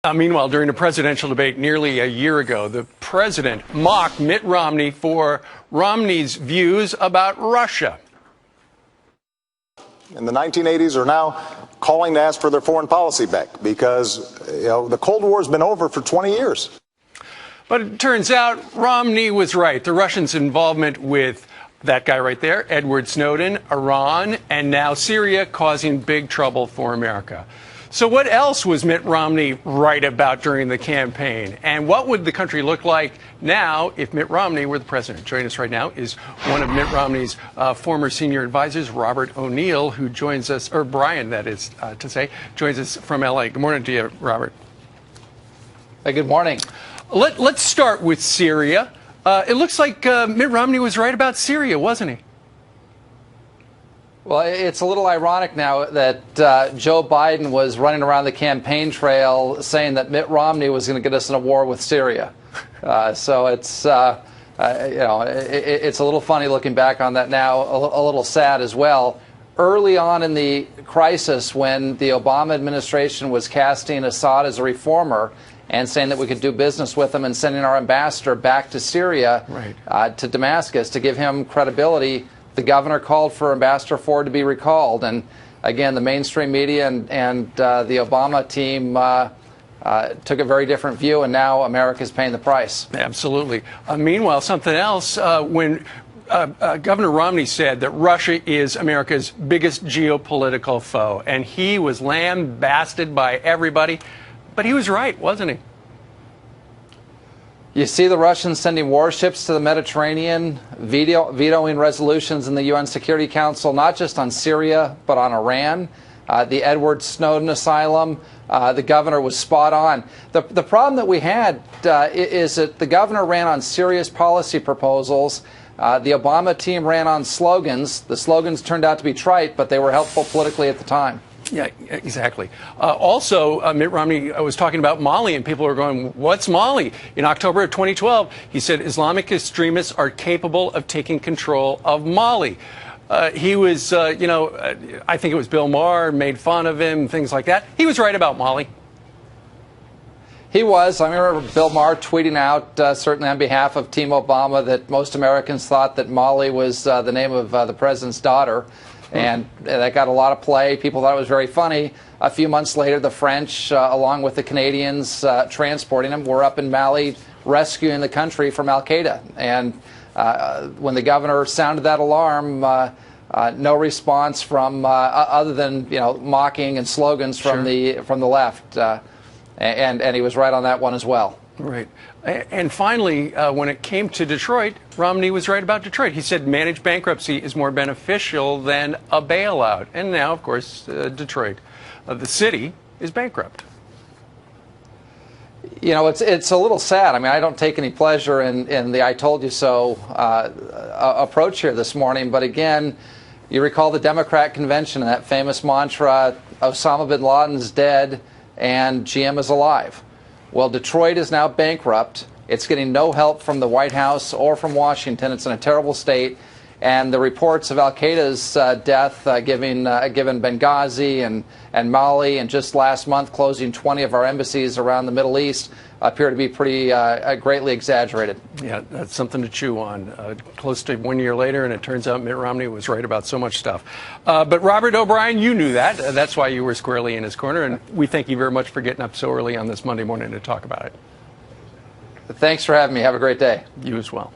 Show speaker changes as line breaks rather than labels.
Meanwhile, during a presidential debate nearly a year ago, the president mocked Mitt Romney for Romney's views about Russia.
In the 1980s are now calling to ask for their foreign policy back because the Cold War has been over for 20 years.
But it turns out Romney was right. The Russians' involvement with that guy right there, Edward Snowden, Iran, and now Syria, causing big trouble for America. So what else was Mitt Romney right about during the campaign? And what would the country look like now if Mitt Romney were the president? Joining us right now is one of Mitt Romney's former senior advisors, Robert O'Neill, who joins us, or Brian, that is to say, joins us from L.A. Good morning to you, Robert.
Hey, good morning.
Let's start with Syria. It looks like Mitt Romney was right about Syria, wasn't he?
Well, it's a little ironic now that Joe Biden was running around the campaign trail saying that Mitt Romney was going to get us in a war with Syria. So it's it's a little funny looking back on that now, a little sad as well. Early on in the crisis, when the Obama administration was casting Assad as a reformer and saying that we could do business with him and sending our ambassador back to Syria, right, to Damascus to give him credibility, the governor called for Ambassador Ford to be recalled. And again, the mainstream media and the Obama team took a very different view, and now America's paying the price.
Absolutely. Meanwhile, something else, when Governor Romney said that Russia is America's biggest geopolitical foe, and he was lambasted by everybody, but he was right, wasn't he?
You see the Russians sending warships to the Mediterranean, vetoing resolutions in the UN Security Council, not just on Syria, but on Iran, the Edward Snowden asylum. The governor was spot on. The problem that we had is that the governor ran on serious policy proposals. The Obama team ran on slogans. The slogans turned out to be trite, but they were helpful politically at the time.
Yeah, exactly. Also, Mitt Romney was talking about Mali, and people are going, what's Mali? In October of 2012, he said Islamic extremists are capable of taking control of Mali. He was, I think it was Bill Maher, made fun of him, things like that. He was right about Mali.
He was. I remember Bill Maher tweeting out, certainly on behalf of Team Obama, that most Americans thought that Mali was the name of the president's daughter. And that got a lot of play. People thought it was very funny. A few months later, the French, along with the Canadians transporting him, were up in Mali rescuing the country from Al-Qaeda. And when the governor sounded that alarm, no response from other than mocking and slogans from the left. And he was right on that one as well.
Right. And finally, when it came to Detroit, Romney was right about Detroit. He said managed bankruptcy is more beneficial than a bailout. And now, of course, Detroit, the city, is bankrupt.
It's a little sad. I mean, I don't take any pleasure in the I told you so approach here this morning. But again, you recall the Democrat convention and that famous mantra, Osama bin Laden's dead and GM is alive. Well, Detroit is now bankrupt. It's getting no help from the White House or from Washington. It's in a terrible state. And the reports of Al-Qaeda's death, given Benghazi and Mali, and just last month closing 20 of our embassies around the Middle East, appear to be pretty greatly exaggerated.
Yeah, that's something to chew on. Close to 1 year later, and it turns out Mitt Romney was right about so much stuff. But Robert O'Brien, you knew that. That's why you were squarely in his corner, and we thank you very much for getting up so early on this Monday morning to talk about it.
Thanks for having me. Have a great day.
You as well.